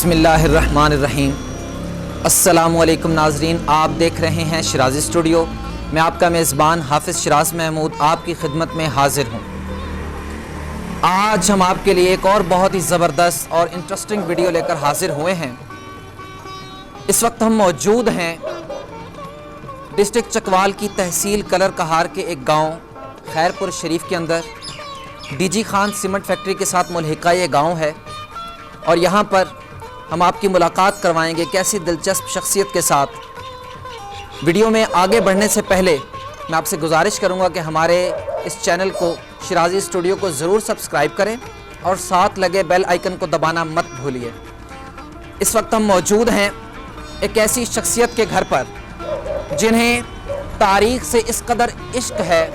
बिस्मिल्लाहिर्रहमानिर्रहीम। अस्सलामुअलैकुम नाजरीन, आप देख रहे हैं शिराज़ी स्टूडियो। मैं आपका मेज़बान हाफिज़ शिराज महमूद आपकी खिदमत में हाजिर हूँ। आज हम आपके लिए एक और बहुत ही ज़बरदस्त और इंटरेस्टिंग वीडियो लेकर हाजिर हुए हैं। इस वक्त हम मौजूद हैं डिस्ट्रिक्ट चकवाल की तहसील कलर कहार के एक गाँव खैरपुर शरीफ के अंदर। डीजी खान सीमेंट फैक्ट्री के साथ मुल्हिका ये गाँव है और यहाँ पर हम आपकी मुलाकात करवाएंगे कैसी दिलचस्प शख्सियत के साथ। वीडियो में आगे बढ़ने से पहले मैं आपसे गुजारिश करूँगा कि हमारे इस चैनल को शिराज़ी स्टूडियो को ज़रूर सब्सक्राइब करें और साथ लगे बेल आइकन को दबाना मत भूलिए। इस वक्त हम मौजूद हैं एक ऐसी शख्सियत के घर पर जिन्हें तारीख़ से इस कदर इश्क है,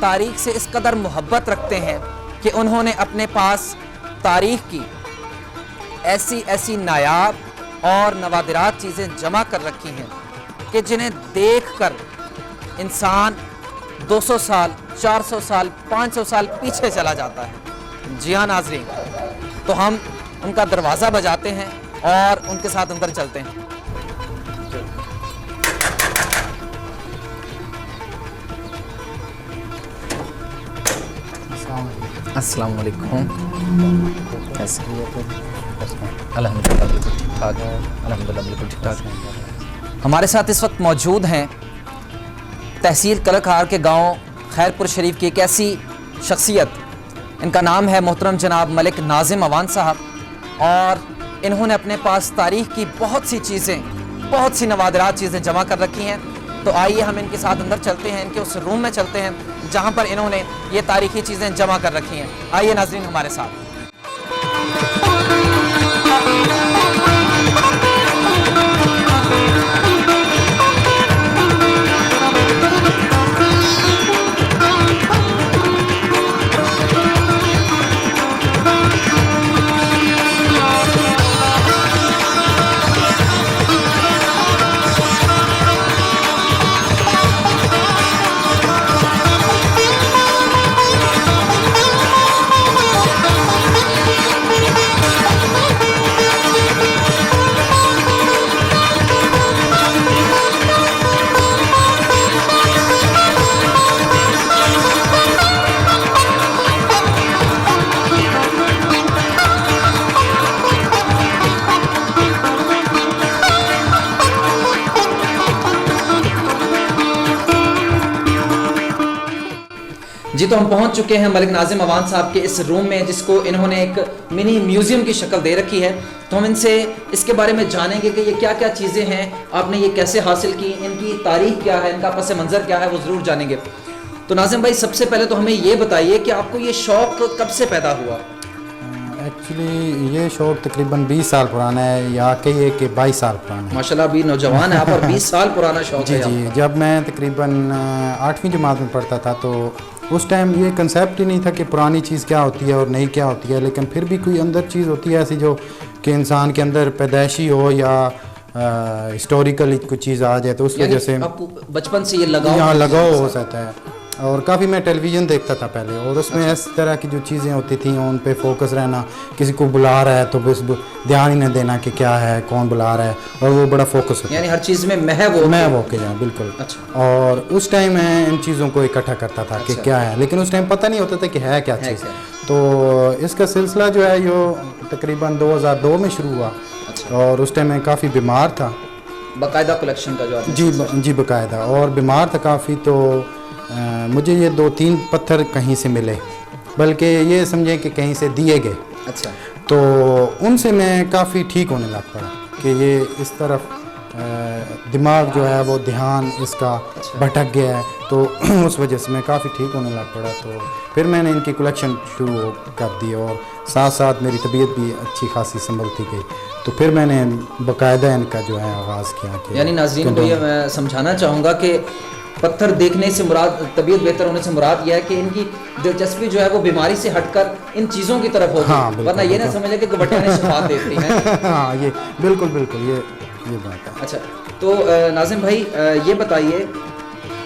तारीख़ से इस कदर मोहब्बत रखते हैं कि उन्होंने अपने पास तारीख़ की ऐसी ऐसी नायाब और नवादिरात चीज़ें जमा कर रखी हैं कि जिन्हें देखकर इंसान 200 साल, 400 साल, 500 साल पीछे चला जाता है। जी हाँ नाज़रीन, तो हम उनका दरवाज़ा बजाते हैं और उनके साथ अंदर चलते हैं। अस्सलाम वालेकुम। कैसे? अल्हम्दुलिल्लाह बिल्कुल ठीक ठाक है। अल्हम्दुलिल्लाह बिल्कुल ठीक ठाक है। हमारे साथ इस वक्त मौजूद हैं तहसील कलरखार के गांव खैरपुर शरीफ की एक ऐसी शख्सियत, इनका नाम है मोहतरम जनाब मलिक नाज़िम अवान साहब और इन्होंने अपने पास तारीख़ की बहुत सी चीज़ें, बहुत सी नवादिरात चीज़ें जमा कर रखी हैं। तो आइए हम इनके साथ अंदर चलते हैं, इनके उस रूम में चलते हैं जहाँ पर इन्होंने ये तारीख़ी चीज़ें जमा कर रखी हैं। आइए नाज़रीन हमारे साथ। जी तो हम पहुंच चुके हैं मलिक नाज़िम अवान साहब के इस रूम में, जिसको इन्होंने एक मिनी म्यूज़ियम की शक्ल दे रखी है। तो हम इनसे इसके बारे में जानेंगे कि ये क्या क्या चीज़ें हैं, आपने ये कैसे हासिल की, इनकी तारीख़ क्या है, इनका पस मंज़र क्या है, वो ज़रूर जानेंगे। तो नाज़िम भाई, सबसे पहले तो हमें ये बताइए कि आपको ये शौक़ कब से पैदा हुआ? एक्चुअली ये शौक़ तकरीबन 20 साल पुराना है, या कहिए कि 22 साल पुराना है। माशाल्लाह, अभी नौजवान है आप और 20 साल पुराना शौक़ है। जी, जब मैं तकरीबन 8वीं जमात में पढ़ता था तो उस टाइम ये कंसेप्ट ही नहीं था कि पुरानी चीज़ क्या होती है और नई क्या होती है, लेकिन फिर भी कोई अंदर चीज़ होती है ऐसी जो कि इंसान के अंदर पैदाइशी हो या हिस्टोरिकल कोई चीज़ आ जाए, तो उस वजह से बचपन से ये लगाव हो सकता है। और काफ़ी मैं टेलीविज़न देखता था पहले, और उसमें इस तरह की जो चीज़ें होती थी उन पे फोकस रहना, किसी को बुला रहा है तो बस ध्यान ही नहीं देना कि क्या है, कौन बुला रहा है, और वो बड़ा फोकस होता है, यानी हर चीज़ में महव के जाए बिल्कुल। अच्छा। और उस टाइम मैं इन चीज़ों को इकट्ठा करता था कि क्या है, लेकिन उस टाइम पता नहीं होता था कि है क्या चीज़। तो इसका सिलसिला जो है यो तकरीबन 2002 में शुरू हुआ। और उस टाइम मैं काफ़ी बीमार था, बाकायदा कलेक्शन का जो जी बाकायदा, और बीमार था काफ़ी। तो मुझे ये 2-3 पत्थर कहीं से मिले, बल्कि ये समझें कि कहीं से दिए गए। अच्छा। तो उनसे मैं काफ़ी ठीक होने लग पड़ा कि ये इस तरफ दिमाग जो है वो ध्यान इसका भटक गया है, तो उस वजह से मैं काफ़ी ठीक होने लग पड़ा। तो फिर मैंने इनकी कलेक्शन शुरू कर दी और साथ साथ मेरी तबीयत भी अच्छी खासी संभलती गई। तो फिर मैंने बाकायदा इनका जो है आगाज़ किया। यानी नाज़रीन को ये मैं समझाना चाहूँगा कि पत्थर देखने से मुराद, तबीयत बेहतर होने से मुराद यह है कि इनकी दिलचस्पी जो है वो बीमारी से हटकर इन चीज़ों की तरफ होगी। हाँ, वरना ये ना समझे कि गबटियाँ शिफा देती हैं। हाँ, ये बिल्कुल ये बात है। अच्छा, तो नाज़िम भाई ये बताइए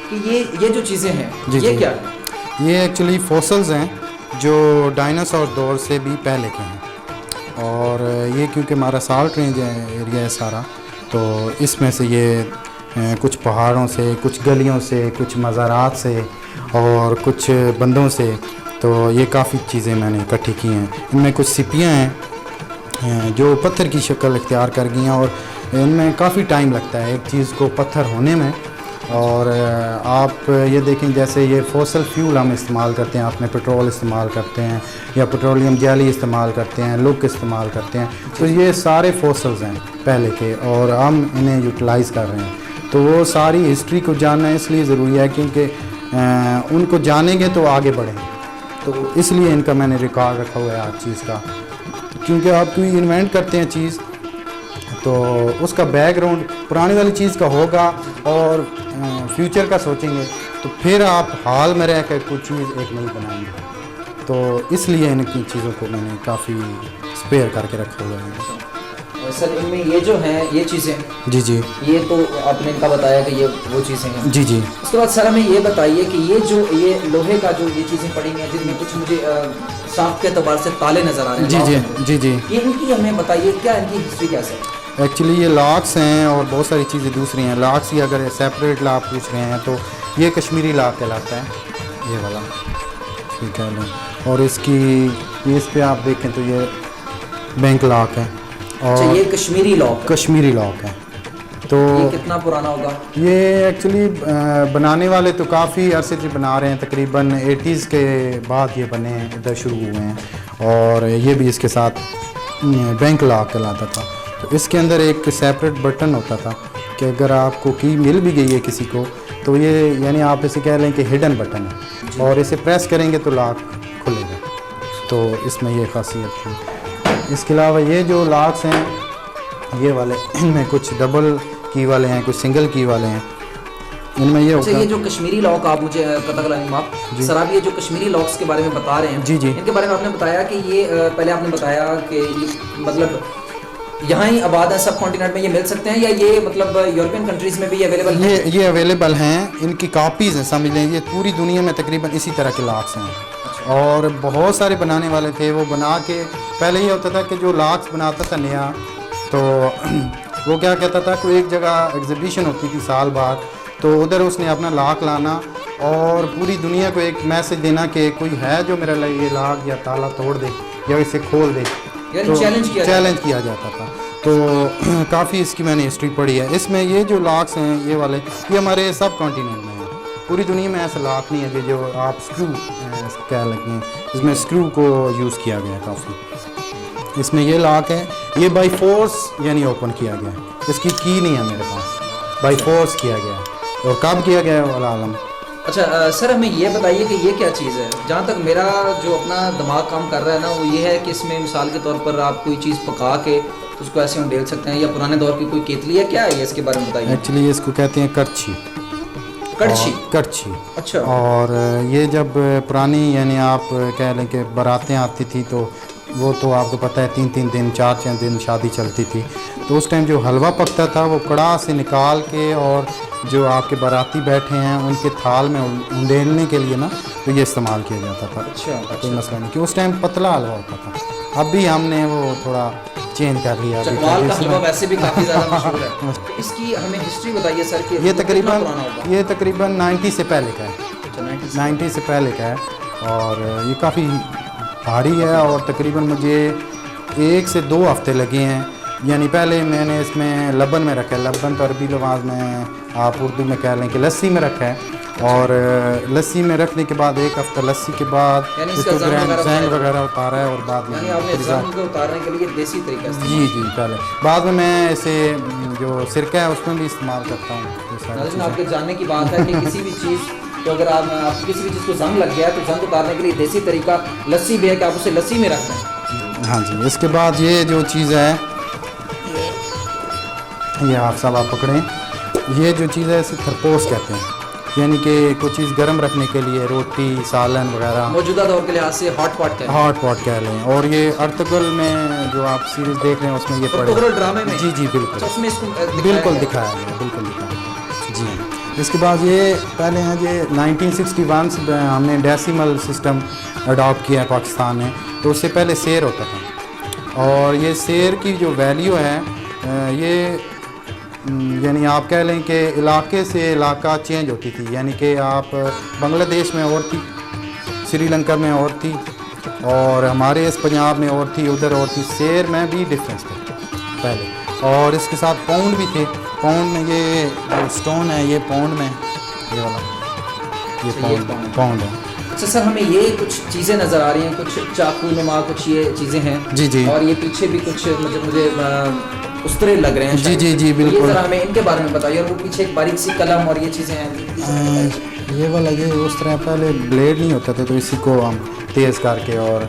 कि ये जो चीज़ें हैं ये क्या है? ये एक्चुअली फॉसिल्स हैं जो डायनासोर दौर से भी पहले के हैं, और ये क्योंकि हमारा साल्ट रेंज एरिया है सारा, तो इसमें से ये कुछ पहाड़ों से, कुछ गलियों से, कुछ मज़ारात से और कुछ बंदों से, तो ये काफ़ी चीज़ें मैंने इकट्ठी की हैं। इनमें कुछ सिपियाँ हैं जो पत्थर की शक्ल इख्तियार कर गई हैं और इनमें काफ़ी टाइम लगता है एक चीज़ को पत्थर होने में। और आप ये देखें, जैसे ये फॉसल फ्यूल हम इस्तेमाल करते हैं, आपने पेट्रोल इस्तेमाल करते हैं या पेट्रोलियम जेली इस्तेमाल करते हैं, लुक इस्तेमाल करते हैं, तो ये सारे फॉसल्स हैं पहले के और हम इन्हें यूटिलाइज़ कर रहे हैं। तो वो सारी हिस्ट्री को जानना इसलिए ज़रूरी है क्योंकि उनको जानेंगे तो आगे बढ़ेंगे, तो इसलिए इनका मैंने रिकॉर्ड रखा हुआ है हर चीज़ का। क्योंकि आप कोई इन्वेंट करते हैं चीज़ तो उसका बैकग्राउंड पुरानी वाली चीज़ का होगा और फ्यूचर का सोचेंगे तो फिर आप हाल में रह कर कुछ चीज़ एक नई बनाएंगे। तो इसलिए इनकी चीज़ों को मैंने काफ़ी स्पेयर करके रखा हुआ है। सर इनमें ये जो हैं ये चीज़ें, जी जी, ये तो आपने इनका बताया कि ये वो चीज़ें हैं। जी जी। उसके बाद सर हमें ये बताइए कि ये लोहे का जो ये चीज़ें पड़ी हुई हैं जिनमें कुछ मुझे साफ के अतबार से ताले नज़र आ रहे हैं। जी जी जी जी। ये इनकी हमें बताइए, क्या इनकी हिस्ट्री कैसे है? एक्चुअली ये लॉक्स हैं और बहुत सारी चीज़ें दूसरी हैं। लॉक्स ही अगर सेपरेट लॉक पूछ रहे हैं तो ये कश्मीरी लॉक कहलाता है, ये वाला, ठीक है। और इसकी इस पे आप देखें तो ये बैंक लॉक है और ये कश्मीरी लॉक, कश्मीरी लॉक है। तो ये कितना पुराना होगा? ये एक्चुअली बनाने वाले तो काफ़ी अरसे से बना रहे हैं, तकरीबन 80s के बाद ये बने हैं, इधर शुरू हुए हैं। और ये भी इसके साथ बैंक लॉक कहलाता था। तो इसके अंदर एक सेपरेट बटन होता था कि अगर आपको की मिल भी गई है किसी को तो ये यानी आप इसे कह लें कि हिडन बटन है और इसे प्रेस करेंगे तो लॉक खुलेगा। तो इसमें ये खासियत थी। इसके अलावा ये जो लॉक्स हैं ये वाले, इनमें कुछ डबल की वाले हैं, कुछ सिंगल की वाले हैं। इनमें ये अच्छा, ये जो कश्मीरी लॉक आप मुझे आप सर आप ये जो कश्मीरी लॉक्स के बारे में बता रहे हैं, जी जी, इनके बारे में आपने बताया कि ये पहले आपने बताया कि ये मतलब यहाँ ही आबाद है, सब कॉन्टिनेंट में ये मिल सकते हैं या ये मतलब यूरोपियन कंट्रीज में भी अवेलेबल हैं? ये अवेलेबल हैं, इनकी कॉपीज़ हैं, समझ लें। ये पूरी दुनिया में तकरीबन इसी तरह के लॉक्स हैं और बहुत सारे बनाने वाले थे। वो बना के पहले ये होता था कि जो लॉक्स बनाता था नया, तो वो क्या कहता था, कोई एक जगह एग्जीबिशन होती थी साल बाद, तो उधर उसने अपना लॉक लाना और पूरी दुनिया को एक मैसेज देना कि कोई है जो मेरा ये लॉक या ताला तोड़ दे या इसे खोल दे, तो चैलेंज किया जाता था। तो काफ़ी इसकी मैंने हिस्ट्री पढ़ी है। इसमें ये जो लॉक्स हैं ये वाले, ये हमारे सब कॉन्टिनेंट में हैं। पूरी दुनिया में ऐसा लॉक नहीं है जो आप स्क्रू कह लगे, इसमें स्क्रू को यूज़ किया गया है काफ़ी। इसमें ये लॉक है, ये बाई फोर्स यानी ओपन किया गया है, इसकी की नहीं है मेरे पास, बाई फोर्स किया गया है। और कब किया गया है वाला आलम। अच्छा सर हमें ये बताइए कि ये क्या चीज़ है? जहाँ तक मेरा जो अपना दिमाग काम कर रहा है ना, वो ये है कि इसमें मिसाल के तौर पर आप कोई चीज़ पका के उसको ऐसे उंडेल सकते हैं, या पुराने दौर की कोई केतली है, क्या है ये, इसके बारे में बताइए। एक्चुअली इसको कहते हैं करछी। करछी। अच्छा। और ये जब पुरानी यानी आप कह लें कि बारातें आती थी तो वो तो आपको पता है 3-3 दिन 4-4 दिन शादी चलती थी, तो उस टाइम जो हलवा पकता था वो कड़ाह से निकाल के और जो आपके बाराती बैठे हैं उनके थाल में उंडेलने के लिए ना, तो ये इस्तेमाल किया जाता था। अच्छा। कोई मसला नहीं कि उस टाइम पतला हलवा होता था। अब भी हमने वो थोड़ा चेंज कर लिया। चकवाल का हलवा वैसे भी काफ़ी ज़्यादा मशहूर है। तो इसकी हमें हिस्ट्री बताइए सर कि ये तकरीबन 90 से पहले का है। 90 से पहले का है और ये काफ़ी भारी है और तकरीबन मुझे 1 से 2 हफ्ते लगे हैं। यानी पहले मैंने इसमें लबन में रखा है, लबन तो अरबी लफ्ज़ में आप उर्दू में कह लें कि लस्सी में रखा है, और लस्सी में रखने के बाद 1 हफ्ता लस्सी के बाद इसको जंग वगैरह उतारा है और बाद में उतारने के लिए देसी तरीका से। जी जी, पहले बाद में मैं इसे जो सिरका है उसमें भी इस्तेमाल करता हूँ। आपके जानने की बात है कि किसी भी चीज़ तो अगर आप किसी भी चीज़ को जंग लग गया है तो जंग उतारने के लिए देसी तरीका लस्सी भी है कि आप उसे लस्सी में रखते हैं। हाँ जी। इसके बाद ये जो चीज़ है, ये आप सब आप पकड़ें, ये जो चीज़ है इसे थरपोस कहते हैं, यानी कि कोई चीज़ गर्म रखने के लिए रोटी सालन वगैरह मौजूदा दौर के लिहाज से हॉट पॉट कह लें। और ये अर्तुगरुल में जो आप सीरीज देख रहे हैं उसमें ये अर्तुगरुल ड्रामे में, जी जी बिल्कुल, उसमें इसको बिल्कुल दिखाया गया, बिल्कुल दिखाया गया जी। इसके बाद ये पहले हैं ये 1961 से हमने डेसिमल सिस्टम अडॉप्ट किया है पाकिस्तान में, तो उससे पहले शेर होता था। और ये सेर की जो वैल्यू है ये यानी आप कह लें कि इलाके से इलाका चेंज होती थी, यानी कि आप बांग्लादेश में और थी, श्रीलंका में और थी, और हमारे इस पंजाब में और थी, उधर और थी। सेर में भी डिफरेंस थे पहले, और इसके साथ पाउंड भी थे। पाउंड में ये जो स्टोन है ये पाउंड में, ये वाला ये पाउंड है। अच्छा सर, हमें ये कुछ चीज़ें नज़र आ रही हैं, कुछ चाकू नुमा कुछ ये चीज़ें हैं जी जी, और ये पीछे भी कुछ मतलब मुझे उस तरह लग रहे हैं जी जी जी तो बिल्कुल। ये ज़रा हमें इनके बारे में बताइए। और वो पीछे एक बारीक सी कलम और ये चीज़ें हैं। ये वाला ये उस तरह पहले ब्लेड नहीं होता था, तो इसी को हम तेज़ करके और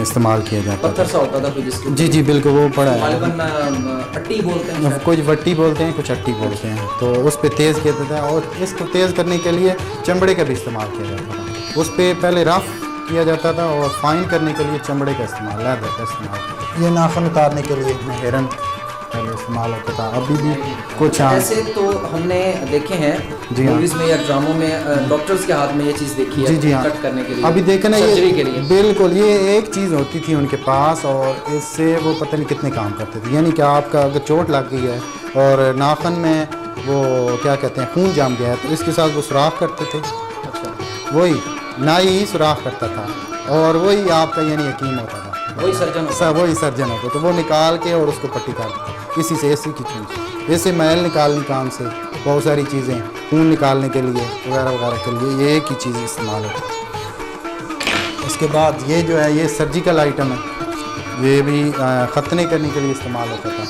इस्तेमाल किया जाता था। पत्थर सा होता था कोई जिसके, जी जी बिल्कुल, वो पड़ा है। गालिबन अट्टी बोलते हैं शायद। कुछ वट्टी बोलते हैं, कुछ अट्टी बोलते हैं। तो उस पर तेज़ किया जाता था, और इसको तेज़ करने के लिए चमड़े का भी इस्तेमाल किया जाता था। उस पर पहले रफ किया जाता था, और फाइन करने के लिए चमड़े का इस्तेमाल, लेदर का इस्तेमाल। ये नाखून उतारने के लिए हेरन पहले इस्तेमाल होता था, अभी भी कुछ। ऐसे तो हमने देखे हैं जी हाँ, मूवीज में या ड्रामों में डॉक्टर्स के हाथ में ये चीज़ देखी है। जी जी हाँ, कट करने के लिए, अभी देखे ना, सर्जरी ये के लिए। बिल्कुल ये एक चीज़ होती थी उनके पास, और इससे वो पता नहीं कितने काम करते थे। यानी कि आपका अगर चोट लग गई है और नाखून में वो क्या कहते हैं खून जम गया है, तो इसके साथ वो सुराख करते थे। अच्छा, वही नाई ही सुराख करता था, और वही आपका यानी हकीम होता था, वही सर्जन होता सब वही सर्जन होता, तो वो निकाल के और उसको पट्टी कर देता। इसी से इसी की चीज़, जैसे मैल निकालने काम से बहुत सारी चीज़ें, खून निकालने के लिए वगैरह वगैरह के लिए ये एक ही चीज़ इस्तेमाल होती है। इसके बाद ये जो है ये सर्जिकल आइटम है, ये भी ख़तने करने के लिए इस्तेमाल होता था,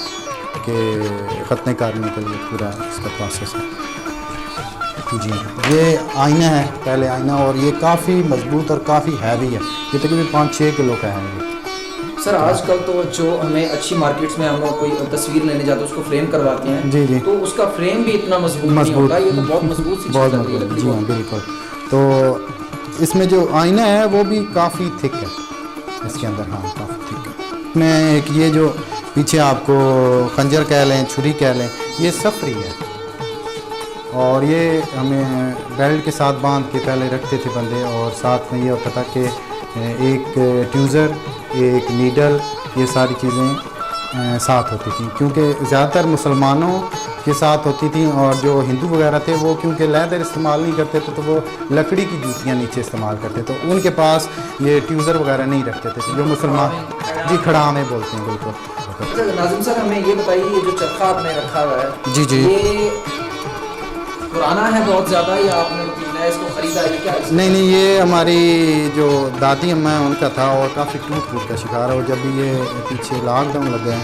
कि ख़तने करने के लिए पूरा इसका प्रोसेस है। जी, ये आईना है, पहले आईना, और ये काफ़ी मजबूत और काफ़ी हैवी है, ये तकरीबन 5-6 किलो का है ये। सर आजकल तो जो हमें अच्छी मार्केट्स में हम लोग कोई तस्वीर लेने जाते हैं उसको फ्रेम करवाते हैं, जी जी, तो उसका फ्रेम भी इतना मजबूत नहीं होता, ये तो बहुत मजबूत सी बहुत चीज़ लग रही है, मजबूत, लकड़ी जी हाँ बहुत। बिल्कुल। तो इसमें जो आईना है वो भी काफ़ी थिक है इसके अंदर, हाँ काफ़ी थिक है। मैं एक ये जो पीछे आपको खंजर कह लें, छुरी कह लें, ये सफरी है, और ये हमें बेल्ट के साथ बांध के पहले रखते थे बंदे, और साथ में ये होता था कि एक ट्यूज़र, एक नीडल, ये सारी चीज़ें साथ होती थी, क्योंकि ज़्यादातर मुसलमानों के साथ होती थी, और जो हिंदू वगैरह थे वो क्योंकि लेदर इस्तेमाल नहीं करते थे, तो वो लकड़ी की जूतियाँ नीचे इस्तेमाल करते, तो उनके पास ये ट्यूज़र वगैरह नहीं रखते थे जो मुसलमान। जी, खड़ामे बोलते हैं बिल्कुल। अच्छा नाज़िम सर, हमें ये बताइए, ये जो चरखा आपने रखा हुआ है, जी जी, ये पुराना है बहुत ज़्यादा, या आपने मतलब नया इसको ख़रीदा है, क्या है? नहीं नहीं, ये हमारी जो दादी अम्मा है उनका था, और काफ़ी टूट फूट का शिकार है, और जब भी ये पीछे लॉकडाउन लग गया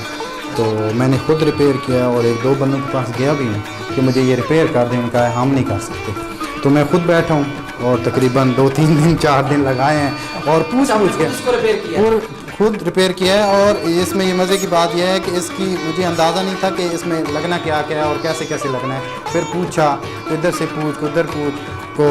तो मैंने खुद रिपेयर किया, और 1-2 बंदों के पास गया भी हूँ कि मुझे ये रिपेयर कर दें, उनका है हम नहीं कर सकते, तो मैं खुद बैठा हूँ, और तकरीबन 2-3 दिन 4 दिन लगाए हैं, और पूछ के इसको रिपेयर किया है? खुद रिपेयर किया है। और इसमें ये मज़े की बात यह है कि इसकी मुझे अंदाज़ा नहीं था कि इसमें लगना क्या क्या है और कैसे कैसे लगना है। फिर पूछा, इधर से पूछ, उधर पूछ, को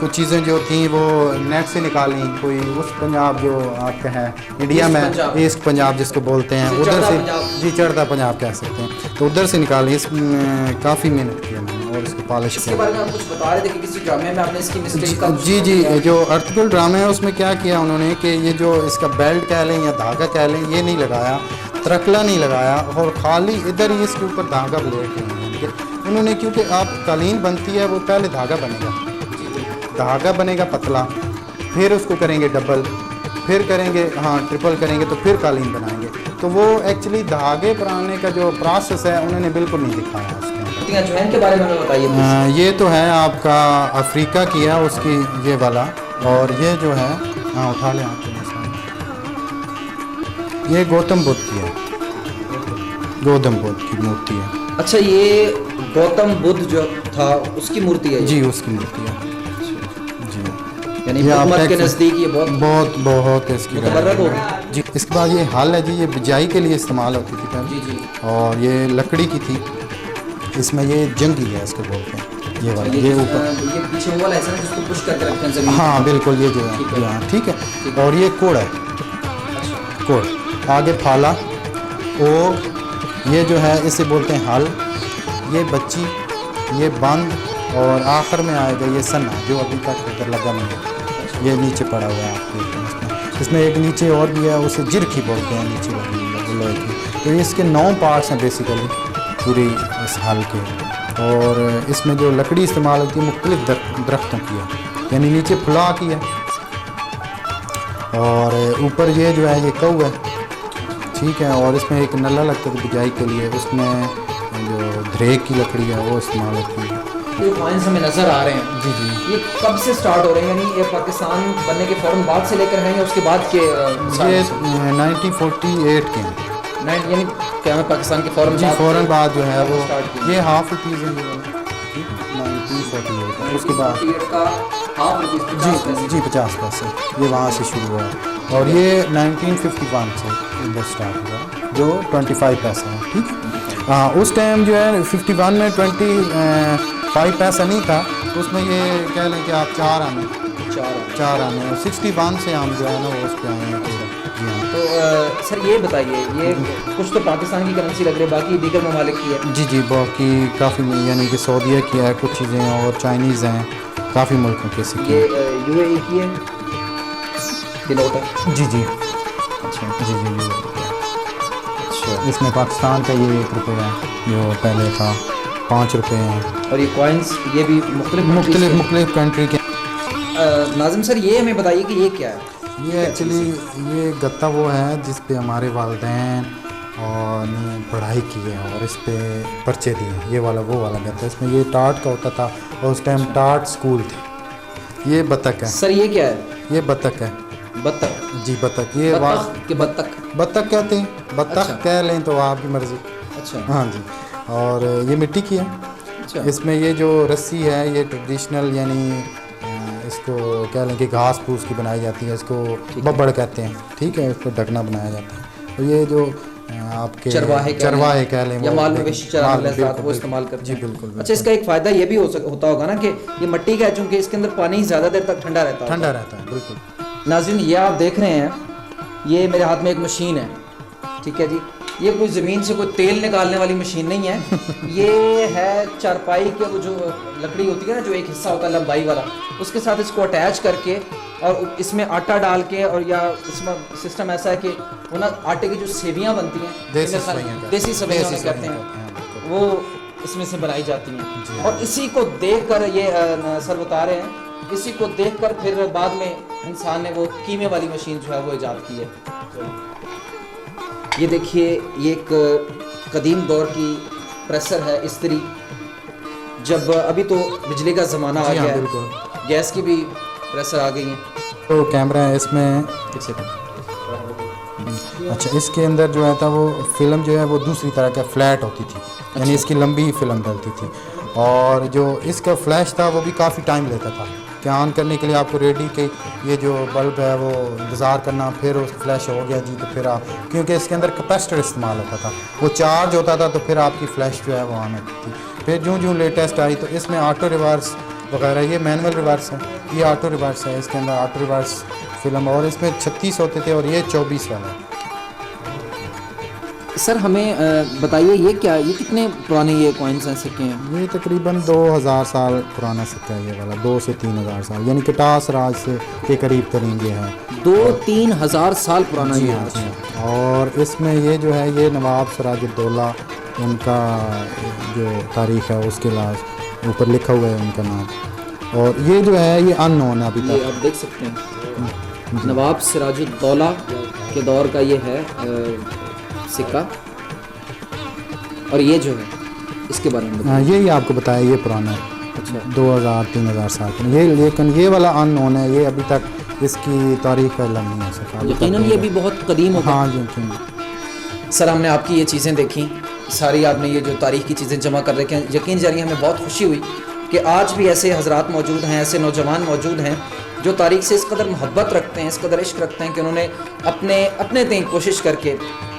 कुछ चीज़ें जो थी वो नेट से निकाली, कोई उस पंजाब जो आपका है इंडिया में, ईस्ट पंजाब जिसको बोलते हैं, उधर से, जी चढ़ता पंजाब कह सकते हैं, तो उधर से निकाली। इसमें काफ़ी मेहनत की मैंने, और इसको पॉलिश किया। इसके बारे में आप कुछ बता रहे थे कि किसी ड्रामे में आपने इसकी मिस्टेक का, जी जी, जो अर्थकुल ड्रामा है उसमें क्या किया उन्होंने कि ये जो इसका बेल्ट कह लें या धागा कह लें, ये नहीं लगाया, तरकला नहीं लगाया, और खाली इधर ही इसके ऊपर धागा लेके उन्होंने, क्योंकि आप कालीन बनती है वो पहले धागा बनेगा पतला, फिर उसको करेंगे डबल, फिर करेंगे हाँ ट्रिपल करेंगे, तो फिर कालीन बनाएंगे। तो वो एक्चुअली धागे बनाने का जो प्रोसेस है उन्होंने बिल्कुल नहीं दिखाया उसके। अजवाइन के बारे में बताइए। ये तो है आपका अफ्रीका की है उसकी ये वाला, और ये जो है हाँ उठा लें आप, ये गौतम बुद्ध की है, गौतम बुद्ध की मूर्ति है। अच्छा, ये गौतम बुद्ध जो था उसकी मूर्ति है? जी उसकी मूर्ति है जी, यानी हुकूमत के नज़दीक ये बहुत इसकी मुतबर्रक होगी। जी। इसके बाद ये हल है जी, ये बिजाई के लिए इस्तेमाल होती थी पहले। जी जी। और ये लकड़ी की थी, इसमें ये जंगी है इसको बोलते हैं, ये वाला, ये ऊपर ये पीछे वो वाला ऐसा है जिसको पुश करके रखते हैं जमीन। हाँ बिल्कुल, ये जो है हाँ ठीक है। और ये कोड़ है, कोड़ आगे फाला, और ये जो है इसे बोलते हैं हल, ये बच्ची, ये बंद, और आखिर में आएगा ये सन्ना जो अभी तक उधर लगा नहीं है, ये नीचे पड़ा हुआ है आप देखते हैं इसमें। इसमें एक नीचे और भी है, उसे जिरखी बोलते हैं नीचे वाली लोहे की। तो ये इसके 9 पार्ट्स हैं बेसिकली पूरी इस हल के। और इसमें जो लकड़ी इस्तेमाल होती है मुख्तलिफ दरख्तों की है, यानी नीचे फुला की है और ऊपर ये जो है ये कऊ है, ठीक है। और इसमें एक नल्ला लगता है बिजाई के लिए, उसमें जो धरेक की लकड़ी है वो इस्तेमाल होती है। ये कॉइन्स हमें नज़र आ रहे हैं, जी जी। ये कब से स्टार्ट हो रहे हैं, यानी ये पाकिस्तान बनने के फ़ौरन बाद से लेकर हैं या उसके बाद के ये 1948 के हैं, यानी क्या हमें पाकिस्तान के फ़ौरन जी फ़ौरन बाद जो है वो स्टार्ट किया। ये हाफ रुपीज़ है, 1948 उसके बाद का हाफ रुपीज़ जी 50 पैसे ये वहाँ से शुरू हुआ और ये 1951 से इधर स्टार्ट हुआ जो 25 पैसा है, ठीक है। हाँ, उस टाइम जो है 51 में 25 पैसा नहीं था, उसमें ये कह लें कि आप 4 आने और 61 से हम जो है ना वो उस पर आए हैं। जी हाँ। तो सर ये बताइए, ये कुछ तो पाकिस्तान की करेंसी लग रही है, बाकी दीगर ममालिक की है। जी जी, बाकी काफ़ी यानी कि सऊदीया की है कुछ चीज़ें और चाइनीज़ हैं, काफ़ी मुल्कों के सिक्के। ये यूएई की है, ये नोट है। जी जी अच्छा जी जी। अच्छा, इसमें पाकिस्तान का ये 1 रुपये है जो पहले था, 5 रुपये हैं। और ये कॉइन्स ये भी मुख्तलिफ कंट्री के। नाज़िम सर ये हमें बताइए कि ये क्या है। ये एक्चुअली ये गत्ता वो है जिस पे हमारे वालिदैन और ने पढ़ाई की है और इस पे पर्चे दिए हैं, ये वाला वो वाला गत्ता। इसमें ये टाट का होता था और उस टाइम टाट स्कूल थे। ये बतख है सर, ये क्या है। ये बतख है, बत्तख। जी बतख। ये बतख कहते हैं, बतख अच्छा। कह लें तो आपकी मर्ज़ी। अच्छा हाँ जी। और ये मिट्टी की है। अच्छा, इसमें ये जो रस्सी है ये ट्रेडिशनल यानी इसको कह लें कि घास फूस की बनाई जाती है, इसको बब्बड़ कहते हैं, ठीक है। इसको ढकना बनाया जाता है। और ये जो आपके चरवाहे कह लें या माल मवेशी चराने वो इस्तेमाल करते जी हैं। बिल्कुल। अच्छा, इसका एक फ़ायदा ये भी होता होगा ना कि ये मिट्टी का है, चूँकि इसके अंदर पानी ज़्यादा देर तक ठंडा रहता है। बिल्कुल। नाज़रीन, ये आप देख रहे हैं, ये मेरे हाथ में एक मशीन है, ठीक है जी। ये कोई ज़मीन से कोई तेल निकालने वाली मशीन नहीं है। ये है चारपाई के वो जो लकड़ी होती है ना, जो एक हिस्सा होता है लंबाई वाला, उसके साथ इसको अटैच करके और इसमें आटा डाल के, और या इसमें सिस्टम ऐसा है कि वो ना आटे की जो सेवियाँ बनती हैं, देसी सेवियाँ कहते हैं, वो इसमें से बनाई जाती हैं। और इसी को देख कर ये सर बता रहे हैं, इसी को देख कर फिर बाद में इंसान ने वो कीमे वाली मशीन जो है वो ईजाद की है। ये देखिए, ये एक कदीम दौर की प्रेसर है, इस्त्री। जब अभी तो बिजली का ज़माना आ गया है, गैस की भी प्रेसर आ गई है। तो कैमरा है इसमें। अच्छा, इसके अंदर जो है था वो फिल्म जो है वो दूसरी तरह का फ्लैट होती थी, यानी इसकी लंबी फिल्म डलती थी। और जो इसका फ्लैश था वो भी काफ़ी टाइम लेता था कि ऑन करने के लिए आपको रेडी के ये जो बल्ब है वो इंतज़ार करना, फिर उस फ्लैश हो गया जी तो फिर आप, क्योंकि इसके अंदर कैपेसिटर इस्तेमाल होता था, वो चार्ज होता था तो फिर आपकी फ्लैश जो है वो ऑन होती थी। फिर जो लेटेस्ट आई तो इसमें ऑटो रिवर्स वगैरह, ये मैनुअल रिवर्स है, ये ऑटो रिवर्स है, इसके अंदर ऑटो रिवर्स फिल्म। और इसमें 36 होते थे और ये 24 वाला है। सर हमें बताइए, ये क्या, ये कितने पुराने ये कॉइन्स हैं, सिक्के हैं। ये तकरीबन 2000 साल पुराना सिक्का है ये वाला, 2 से 3000 साल, यानी कि टास राज से के करीब तरीन ये है। 2-3 हज़ार साल पुराना ये हाँ जी। और इसमें ये जो है ये नवाब सिराजुद्दौला उनका जो तारीख़ है उसके लास्ट ऊपर लिखा हुआ है उनका नाम। और ये जो है ये अननोन है अभी तक। ये आप देख सकते हैं, नवाब सिराजुद्दौला के दौर का ये है सिक्का। और ये जो है इसके बारे में हाँ, यही आपको बताया, ये पुराना है। अच्छा, 2000-3000 साल का ये, लेकिन ये वाला अननोन है, ये अभी तक इसकी तारीख का इल्म नहीं हो सका। यकीनन ये भी बहुत कदीम होगा। हाँ जी। सर हमने आपकी ये चीज़ें देखी सारी, आपने ये जो तारीख़ की चीज़ें जमा कर रखी हैं, यकीन जानिए हमें बहुत खुशी हुई कि आज भी ऐसे हजरात मौजूद हैं, ऐसे नौजवान मौजूद हैं जो तारीख़ से इस कदर मोहब्बत रखते हैं, इस कदर इश्क रखते हैं कि उन्होंने अपने तय कोशिश करके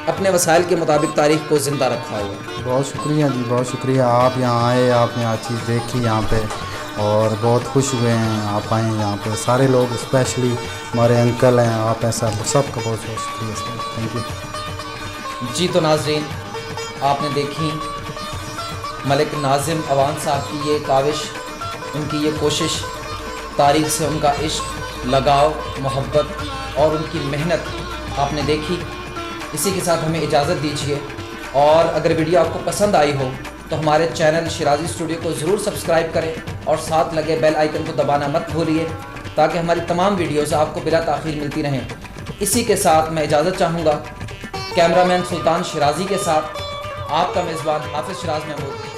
अपने वसाइल के मुताबिक तारीख़ को ज़िंदा रखा हुआ है। बहुत शुक्रिया जी, बहुत शुक्रिया। आप यहाँ आए, आपने हर चीज़ देखी यहाँ पे और बहुत खुश हुए हैं आप आए यहाँ पे। सारे लोग, स्पेशली हमारे अंकल हैं, आप ऐसा सबका बहुत बहुत शुक्रिया सर, थैंक यू जी। तो नाज़रीन, आपने देखी मलिक नाज़िम अवान साहब की ये काविश, उनकी ये कोशिश, तारीख़ से उनका इश्क लगाव, मोहब्बत और उनकी मेहनत आपने देखी। इसी के साथ हमें इजाज़त दीजिए, और अगर वीडियो आपको पसंद आई हो तो हमारे चैनल शिराजी स्टूडियो को ज़रूर सब्सक्राइब करें और साथ लगे बेल आइकन को दबाना मत भूलिए, ताकि हमारी तमाम वीडियोज़ आपको बिला ताख़ीर मिलती रहें। इसी के साथ मैं इजाज़त चाहूँगा कैमरामैन सुल्तान शिराजी के साथ आपका मेज़बान हाफिज़ शिराज महमूद।